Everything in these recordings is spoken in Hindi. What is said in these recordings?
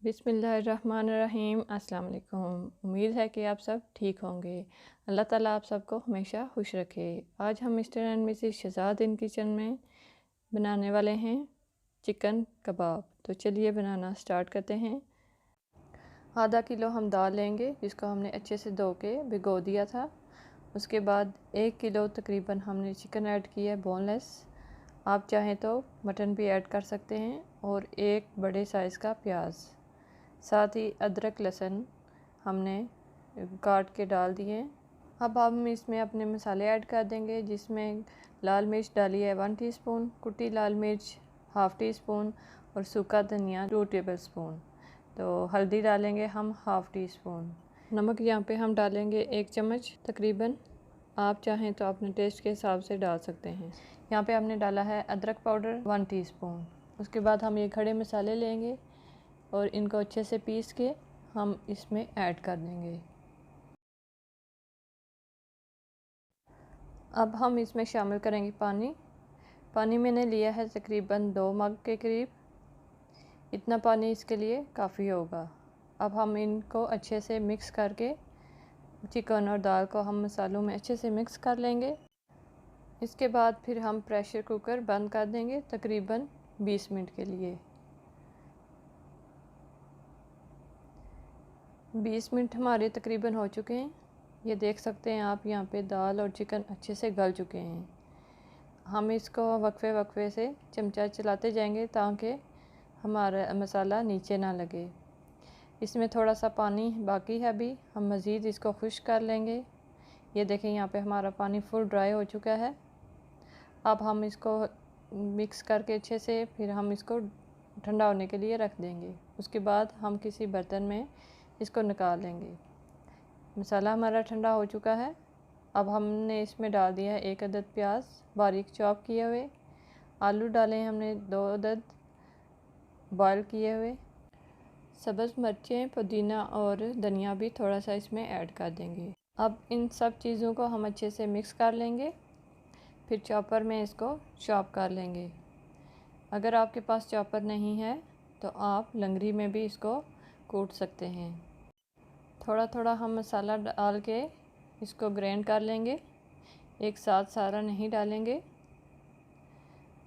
बिस्मिल्लाहिर्रहमानिर्रहीम। अस्सलाम वालेकुम। उम्मीद है कि आप सब ठीक होंगे। अल्लाह ताला आप सबको हमेशा खुश रखे। आज हम Mr and Mrs Shahzad in kitchen में बनाने वाले हैं चिकन कबाब। तो चलिए बनाना स्टार्ट करते हैं। आधा किलो हम दाल लेंगे जिसको हमने अच्छे से धो के भिगो दिया था। उसके बाद 1 किलो तकरीबन हमने चिकन ऐड किया है बोनलेस। आप चाहें तो मटन भी ऐड कर सकते हैं। और एक बड़े साइज़ का प्याज, साथ ही अदरक लहसुन हमने काट के डाल दिए। अब हम इसमें अपने मसाले ऐड कर देंगे, जिसमें लाल मिर्च डाली है 1 टीस्पून, कुटी लाल मिर्च हाफ़ टी स्पून और सूखा धनिया 2 टेबल स्पून। तो हल्दी डालेंगे हम हाफ़ टी स्पून। नमक यहाँ पे हम डालेंगे 1 चम्मच तकरीबन। आप चाहें तो अपने टेस्ट के हिसाब से डाल सकते हैं। यहाँ पे हमने डाला है अदरक पाउडर 1 टीस्पून। उसके बाद हम ये खड़े मसाले लेंगे और इनको अच्छे से पीस के हम इसमें ऐड कर देंगे। अब हम इसमें शामिल करेंगे पानी मैंने लिया है तकरीबन 2 मग के करीब। इतना पानी इसके लिए काफ़ी होगा। अब हम इनको अच्छे से मिक्स करके चिकन और दाल को हम मसालों में अच्छे से मिक्स कर लेंगे। इसके बाद फिर हम प्रेशर कुकर बंद कर देंगे तकरीबन 20 मिनट के लिए। 20 मिनट हमारे तकरीबन हो चुके हैं। ये देख सकते हैं आप, यहाँ पे दाल और चिकन अच्छे से गल चुके हैं। हम इसको वक्फे से चमचा चलाते जाएंगे ताकि हमारा मसाला नीचे ना लगे। इसमें थोड़ा सा पानी बाकी है, अभी हम मज़ीद इसको खुश्क कर लेंगे। ये देखें, यहाँ पे हमारा पानी फुल ड्राई हो चुका है। अब हम इसको मिक्स करके अच्छे से फिर हम इसको ठंडा होने के लिए रख देंगे। उसके बाद हम किसी बर्तन में इसको निकाल लेंगे। मसाला हमारा ठंडा हो चुका है। अब हमने इसमें डाल दिया है 1 अदद प्याज बारीक चॉप किए हुए। आलू डाले हमने 2 अदद बॉयल किए हुए। सब्ज़ मिर्चें, पुदीना और धनिया भी थोड़ा सा इसमें ऐड कर देंगे। अब इन सब चीज़ों को हम अच्छे से मिक्स कर लेंगे। फिर चॉपर में इसको चॉप कर लेंगे। अगर आपके पास चॉपर नहीं है तो आप लंगड़ी में भी इसको कूट सकते हैं। थोड़ा थोड़ा हम मसाला डाल के इसको ग्राइंड कर लेंगे, एक साथ सारा नहीं डालेंगे।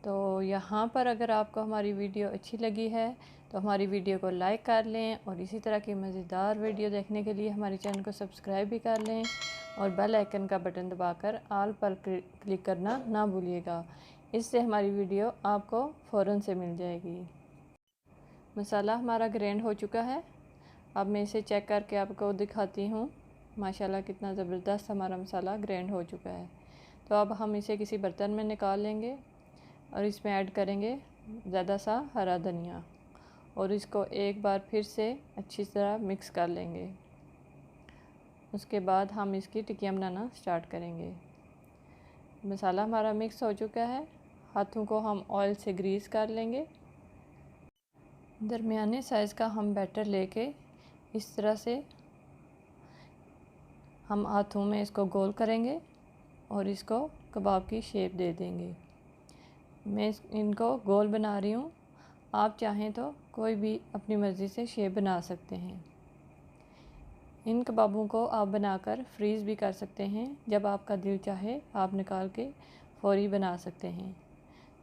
तो यहाँ पर अगर आपको हमारी वीडियो अच्छी लगी है तो हमारी वीडियो को लाइक कर लें और इसी तरह की मज़ेदार वीडियो देखने के लिए हमारे चैनल को सब्सक्राइब भी कर लें और बेल आइकन का बटन दबाकर ऑल पर क्लिक करना ना भूलिएगा। इससे हमारी वीडियो आपको फ़ौरन से मिल जाएगी। मसाला हमारा ग्राइंड हो चुका है। अब मैं इसे चेक करके आपको दिखाती हूँ। माशाल्लाह कितना ज़बरदस्त हमारा मसाला ग्राइंड हो चुका है। तो अब हम इसे किसी बर्तन में निकाल लेंगे और इसमें ऐड करेंगे ज़्यादा सा हरा धनिया और इसको एक बार फिर से अच्छी तरह मिक्स कर लेंगे। उसके बाद हम इसकी टिक्कियाँ बनाना स्टार्ट करेंगे। मसाला हमारा मिक्स हो चुका है। हाथों को हम ऑयल से ग्रीस कर लेंगे। दरमियाने साइज़ का हम बैटर लेके इस तरह से हम हाथों में इसको गोल करेंगे और इसको कबाब की शेप दे देंगे। मैं इनको गोल बना रही हूँ, आप चाहें तो कोई भी अपनी मर्ज़ी से शेप बना सकते हैं। इन कबाबों को आप बनाकर फ्रीज़ भी कर सकते हैं। जब आपका दिल चाहे आप निकाल के फ़ौरी बना सकते हैं।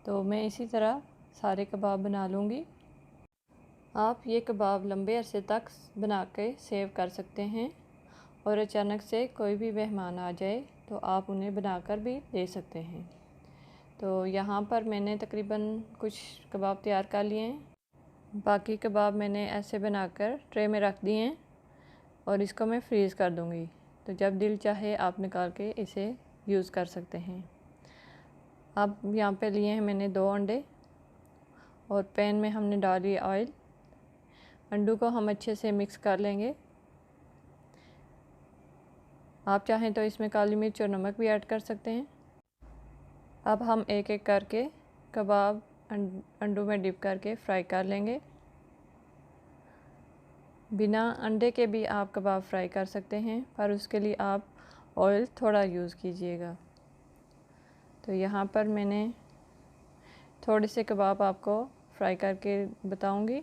तो मैं इसी तरह सारे कबाब बना लूँगी। आप ये कबाब लंबे अरसे तक बना के सेव कर सकते हैं और अचानक से कोई भी मेहमान आ जाए तो आप उन्हें बनाकर भी दे सकते हैं। तो यहाँ पर मैंने तकरीबन कुछ कबाब तैयार कर लिए हैं। बाकी कबाब मैंने ऐसे बनाकर ट्रे में रख दिए हैं और इसको मैं फ्रीज़ कर दूँगी। तो जब दिल चाहे आप निकाल के इसे यूज़ कर सकते हैं। अब यहाँ पे लिए हैं मैंने 2 अंडे और पैन में हमने डाली ऑयल। अंडों को हम अच्छे से मिक्स कर लेंगे। आप चाहें तो इसमें काली मिर्च और नमक भी ऐड कर सकते हैं। अब हम एक एक करके कबाब अंडों में डिप करके फ्राई कर लेंगे। बिना अंडे के भी आप कबाब फ्राई कर सकते हैं, पर उसके लिए आप ऑयल थोड़ा यूज़ कीजिएगा। तो यहाँ पर मैंने थोड़े से कबाब आपको फ्राई करके बताऊंगी।